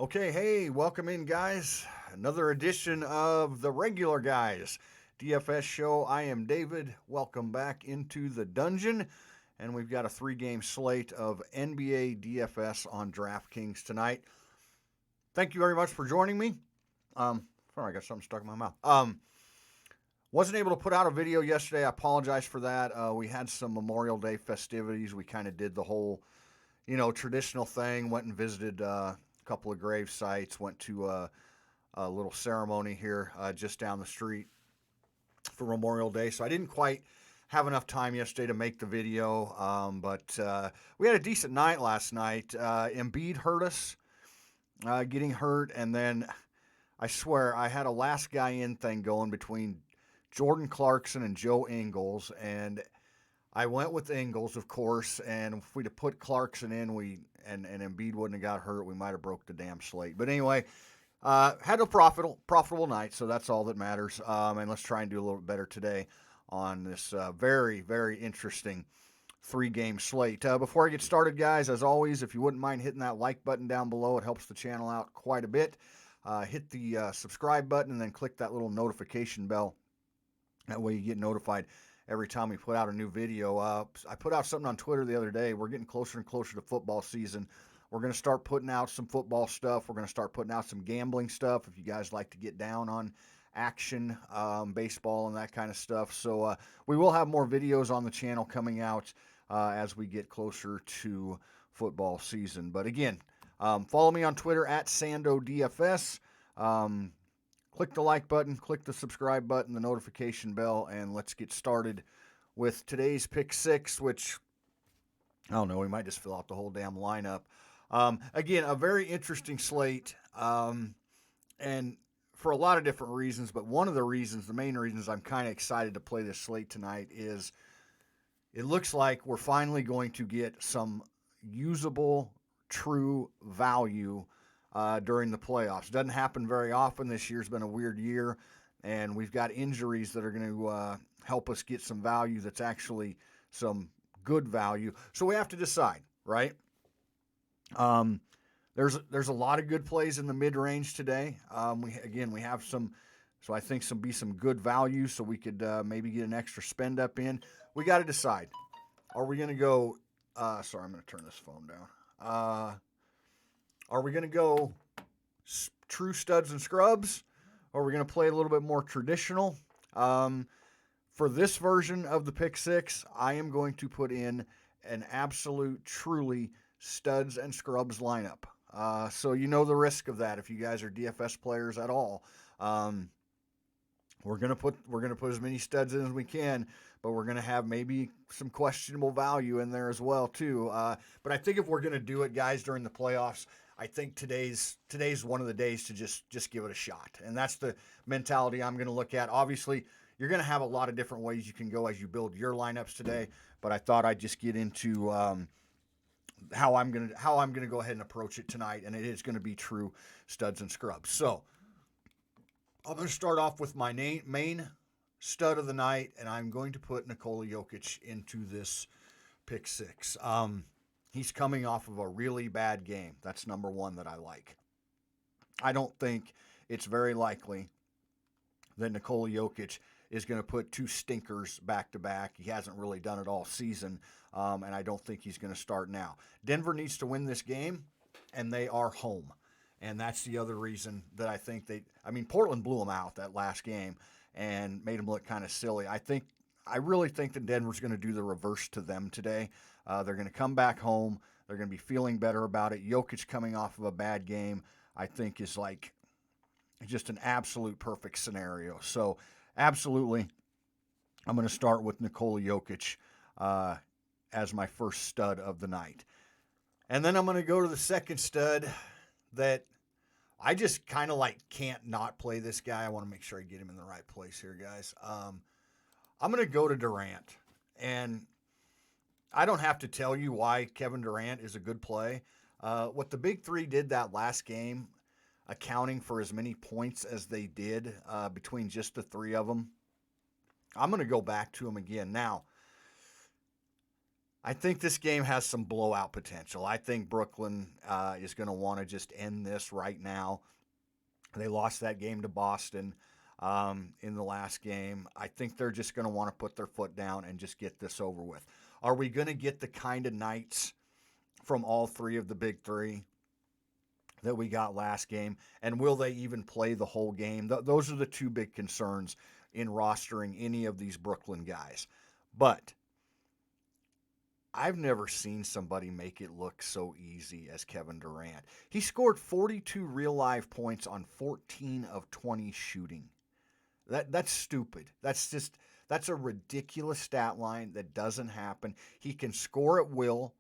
Okay, hey, welcome in, guys. Another edition of the Regular Guys DFS show. I am David. Welcome back into the dungeon. And we've got a 3 game slate of NBA DFS on DraftKings tonight. Thank you very much for joining me. Sorry, I got something stuck in my mouth. Wasn't able to put out a video yesterday. I apologize for that. We had some Memorial Day festivities. We kind of did the whole, traditional thing. Went and visited a couple of grave sites. Went to a little ceremony here just down the street for Memorial Day. So I didn't quite have enough time yesterday to make the video. But we had a decent night last night. Embiid hurt us, getting hurt, and then I swear I had a last guy in thing going between Jordan Clarkson and Joe Ingles, and I went with Ingles, of course. And if we'd have put Clarkson in, and Embiid wouldn't have got hurt, we might have broke the damn slate. But anyway, had a profitable night, so that's all that matters. And let's try and do a little bit better today on this very, very interesting 3 game slate. Before I get started, guys, as always, if you wouldn't mind hitting that like button down below, it helps the channel out quite a bit. Hit the subscribe button and then click that little notification bell. That way you get notified every time we put out a new video. I put out something on Twitter the other day. We're getting closer and closer to football season. We're going to start putting out some football stuff. We're going to start putting out some gambling stuff if you guys like to get down on action, baseball, and that kind of stuff. So we will have more videos on the channel coming out as we get closer to football season. But again, follow me on Twitter at SandoDFS. Click the like button, click the subscribe button, the notification bell, and let's get started with today's pick 6, which, I don't know, we might just fill out the whole damn lineup. Again, a very interesting slate, and for a lot of different reasons, but one of the reasons, the main reasons I'm kind of excited to play this slate tonight is it looks like we're finally going to get some usable, true value during the playoffs. Doesn't happen very often. This year's been a weird year, and we've got injuries that are going to help us get some value that's actually some good value. So we have to decide, right? There's a lot of good plays in the mid range today. We have some, so I think some good value, so we could maybe get an extra spend up in. We got to decide. Are we going to go? Sorry, I'm going to turn this phone down. Are we going to go true studs and scrubs? Or are we going to play a little bit more traditional? For this version of the pick 6, I am going to put in an absolute, truly studs and scrubs lineup. So you know the risk of that if you guys are DFS players at all. We're gonna put as many studs in as we can, but we're gonna have maybe some questionable value in there as well too. But I think if we're gonna do it, guys, during the playoffs, I think today's one of the days to just give it a shot, and that's the mentality I'm gonna look at. Obviously, you're gonna have a lot of different ways you can go as you build your lineups today, but I thought I'd just get into how I'm gonna go ahead and approach it tonight, and it is gonna be true studs and scrubs. So I'm going to start off with my main stud of the night, and I'm going to put Nikola Jokic into this pick 6. He's coming off of a really bad game. That's number one that I like. I don't think it's very likely that Nikola Jokic is going to put 2 stinkers back to back. He hasn't really done it all season, and I don't think he's going to start now. Denver needs to win this game, and they are home. And that's the other reason that I think Portland blew them out that last game and made them look kind of silly. I really think that Denver's going to do the reverse to them today. They're going to come back home. They're going to be feeling better about it. Jokic coming off of a bad game, I think, is like just an absolute perfect scenario. So, absolutely, I'm going to start with Nikola Jokic as my first stud of the night. And then I'm going to go to the second stud that I just kind of can't not play this guy. I want to make sure I get him in the right place here, guys. I'm going to go to Durant, and I don't have to tell you why Kevin Durant is a good play. What the big three did that last game, accounting for as many points as they did between just the 3 of them, I'm going to go back to him again. Now, I think this game has some blowout potential. I think Brooklyn is going to want to just end this right now. They lost that game to Boston in the last game. I think they're just going to want to put their foot down and just get this over with. Are we going to get the kind of nights from all three of the big three that we got last game? And will they even play the whole game? Those are the two big concerns in rostering any of these Brooklyn guys. But I've never seen somebody make it look so easy as Kevin Durant. He scored 42 real life points on 14 of 20 shooting. That's stupid. That's a ridiculous stat line that doesn't happen. He can score at will.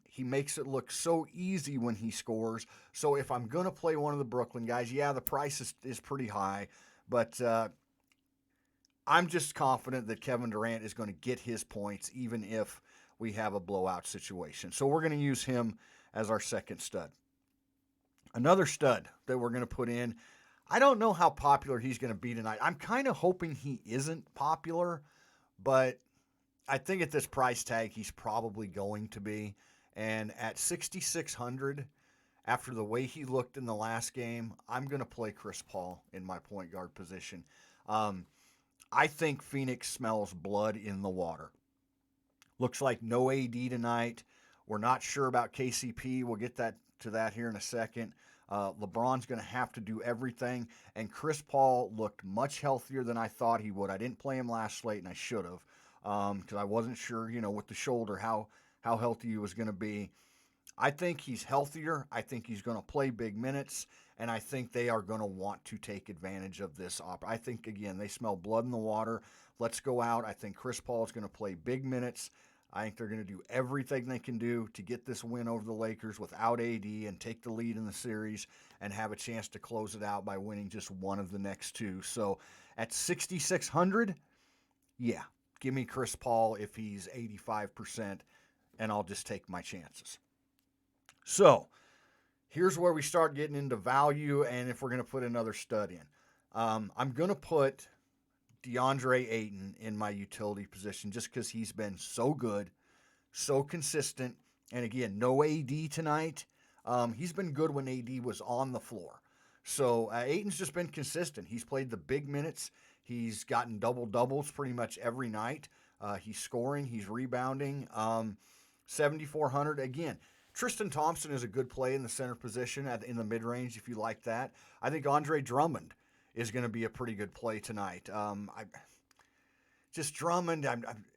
He makes it look so easy when he scores. So if I'm going to play one of the Brooklyn guys, yeah, the price is pretty high, but I'm just confident that Kevin Durant is going to get his points even if we have a blowout situation. So we're going to use him as our second stud. Another stud that we're going to put in, I don't know how popular he's going to be tonight. I'm kind of hoping he isn't popular, but I think at this price tag, he's probably going to be. And at 6,600, after the way he looked in the last game, I'm going to play Chris Paul in my point guard position. I think Phoenix smells blood in the water. Looks like no AD tonight. We're not sure about KCP. We'll get to that here in a second. LeBron's going to have to do everything, and Chris Paul looked much healthier than I thought he would. I didn't play him last slate, and I should have, because I wasn't sure, with the shoulder, how healthy he was going to be. I think he's healthier. I think he's going to play big minutes, and I think they are going to want to take advantage of this. I think, again, they smell blood in the water. Let's go out. I think Chris Paul is going to play big minutes. I think they're going to do everything they can do to get this win over the Lakers without AD and take the lead in the series and have a chance to close it out by winning just one of the next two. So at 6,600, yeah, give me Chris Paul if he's 85%, and I'll just take my chances. So here's where we start getting into value and if we're going to put another stud in. I'm going to put DeAndre Ayton in my utility position just because he's been so good, so consistent. And again, no AD tonight. He's been good when AD was on the floor. So Ayton's just been consistent. He's played the big minutes. He's gotten double-doubles pretty much every night. He's scoring. He's rebounding. 7,400. Again, Tristan Thompson is a good play in the center position in the mid-range if you like that. I think Andre Drummond is going to be a pretty good play tonight. Drummond,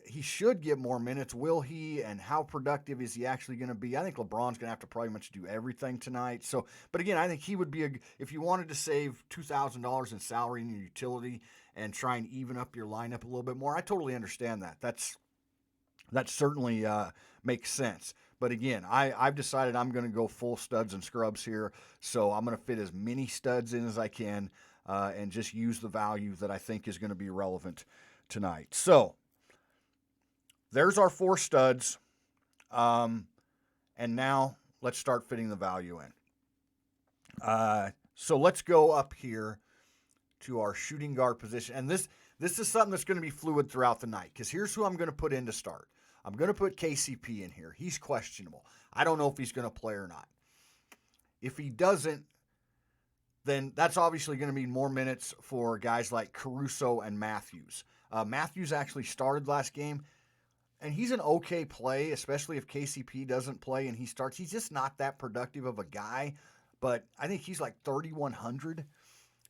he should get more minutes. Will he, and how productive is he actually going to be? I think LeBron's going to have to probably much do everything tonight. So, but again, I think he would be if you wanted to save $2,000 in salary in your utility and try and even up your lineup a little bit more. I totally understand that. That certainly makes sense. But again, I've decided I'm going to go full studs and scrubs here. So I'm going to fit as many studs in as I can and just use the value that I think is going to be relevant tonight. So there's our four studs. And now let's start fitting the value in. So let's go up here to our shooting guard position. And this is something that's going to be fluid throughout the night because here's who I'm going to put in to start. I'm going to put KCP in here. He's questionable. I don't know if he's going to play or not. If he doesn't, then that's obviously going to mean more minutes for guys like Caruso and Matthews. Matthews actually started last game, and he's an okay play, especially if KCP doesn't play and he starts. He's just not that productive of a guy, but I think he's like 3,100.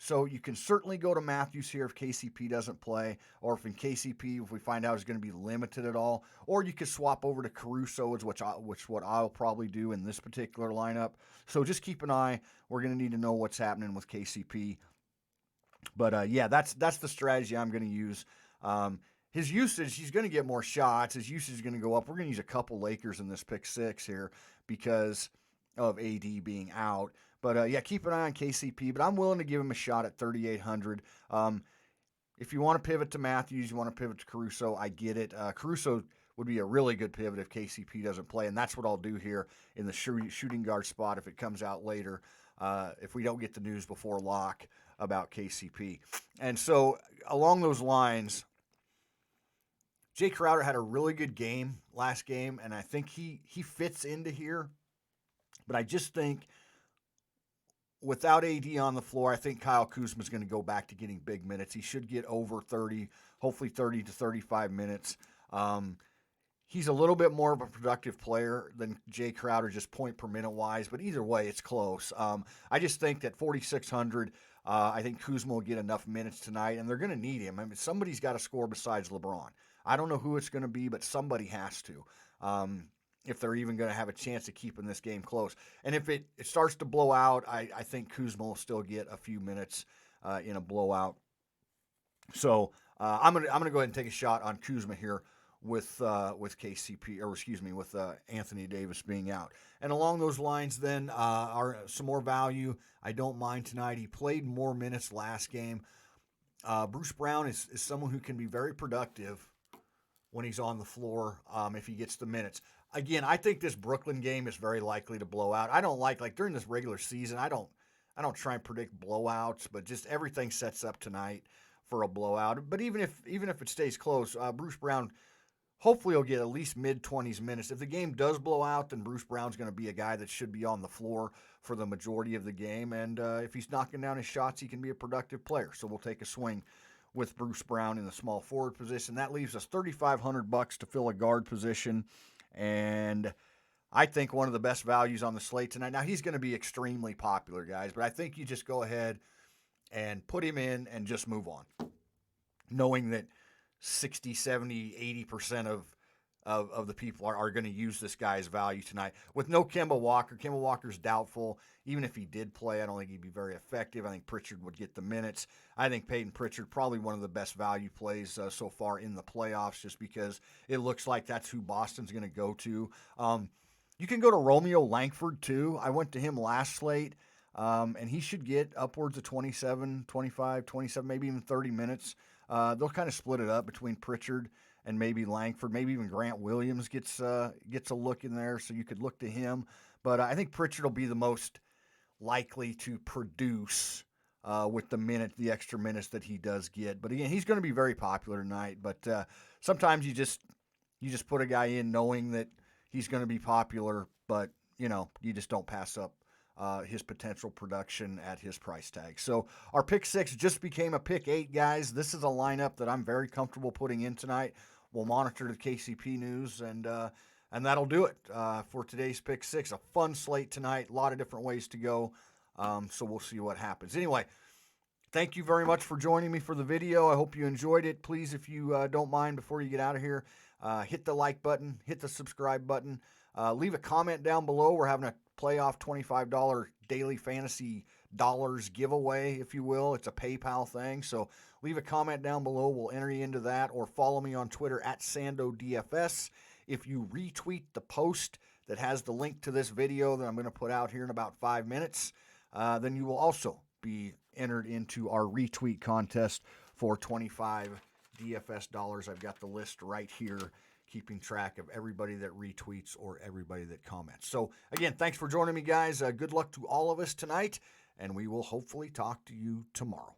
So you can certainly go to Matthews here if KCP doesn't play, or if in KCP, if we find out he's going to be limited at all, or you could swap over to Caruso, which what I'll probably do in this particular lineup. So just keep an eye. We're going to need to know what's happening with KCP. But yeah, that's the strategy I'm going to use. His usage, he's going to get more shots. His usage is going to go up. We're going to use a couple Lakers in this pick 6 here because of AD being out. But, yeah, keep an eye on KCP. But I'm willing to give him a shot at 3,800. If you want to pivot to Matthews, you want to pivot to Caruso, I get it. Caruso would be a really good pivot if KCP doesn't play, and that's what I'll do here in the shooting guard spot if it comes out later, if we don't get the news before lock about KCP. And so along those lines, Jay Crowder had a really good game last game, and I think he fits into here. But I just think without AD on the floor, I think Kyle Kuzma is going to go back to getting big minutes. He should get over 30, hopefully 30 to 35 minutes. He's a little bit more of a productive player than Jay Crowder, just point per minute wise, but either way, it's close. I just think that 4,600, I think Kuzma will get enough minutes tonight, and they're going to need him. I mean, somebody's got to score besides LeBron. I don't know who it's going to be, but somebody has to. If they're even going to have a chance of keeping this game close. And if it starts to blow out, I think Kuzma will still get a few minutes in a blowout. So I'm gonna go ahead and take a shot on Kuzma here with KCP, or excuse me, with Anthony Davis being out. And along those lines, then are some more value. I don't mind tonight. He played more minutes last game. Bruce Brown is someone who can be very productive when he's on the floor if he gets the minutes. Again, I think this Brooklyn game is very likely to blow out. I don't like during this regular season, I don't try and predict blowouts, but just everything sets up tonight for a blowout. But even if it stays close, Bruce Brown hopefully will get at least mid-20s minutes. If the game does blow out, then Bruce Brown's going to be a guy that should be on the floor for the majority of the game. And if he's knocking down his shots, he can be a productive player. So we'll take a swing with Bruce Brown in the small forward position. That leaves us $3,500 to fill a guard position. And I think one of the best values on the slate tonight. Now, he's going to be extremely popular, guys, but I think you just go ahead and put him in and just move on, knowing that 60, 70, 80% of the people are going to use this guy's value tonight. With no Kemba Walker. Kemba Walker's doubtful. Even if he did play, I don't think he'd be very effective. I think Pritchard would get the minutes. I think Peyton Pritchard, probably one of the best value plays so far in the playoffs, just because it looks like that's who Boston's going to go to. You can go to Romeo Langford, too. I went to him last slate, and he should get upwards of 27, 25, 27, maybe even 30 minutes. They'll kind of split it up between Pritchard and maybe Langford. Maybe even Grant Williams gets a look in there, so you could look to him. But I think Pritchard will be the most likely to produce with the extra minutes that he does get. But again, he's going to be very popular tonight. But sometimes you just put a guy in knowing that he's going to be popular, but you just don't pass up his potential production at his price tag. So our pick 6 just became a pick 8, guys. This is a lineup that I'm very comfortable putting in tonight. We'll monitor the KCP news, and that'll do it for today's pick 6. A fun slate tonight, a lot of different ways to go. So we'll see what happens. Anyway, thank you very much for joining me for the video. I hope you enjoyed it. Please, if you don't mind, before you get out of here, hit the like button, hit the subscribe button. Leave a comment down below. We're having a playoff $25 daily fantasy dollars giveaway, if you will. It's a PayPal thing. So leave a comment down below. We'll enter you into that, or follow me on Twitter at SandoDFS. If you retweet the post that has the link to this video that I'm going to put out here in about 5 minutes, then you will also be entered into our retweet contest for 25 DFS dollars. I've got the list right here, keeping track of everybody that retweets or everybody that comments. So again, thanks for joining me, guys. Good luck to all of us tonight, and we will hopefully talk to you tomorrow.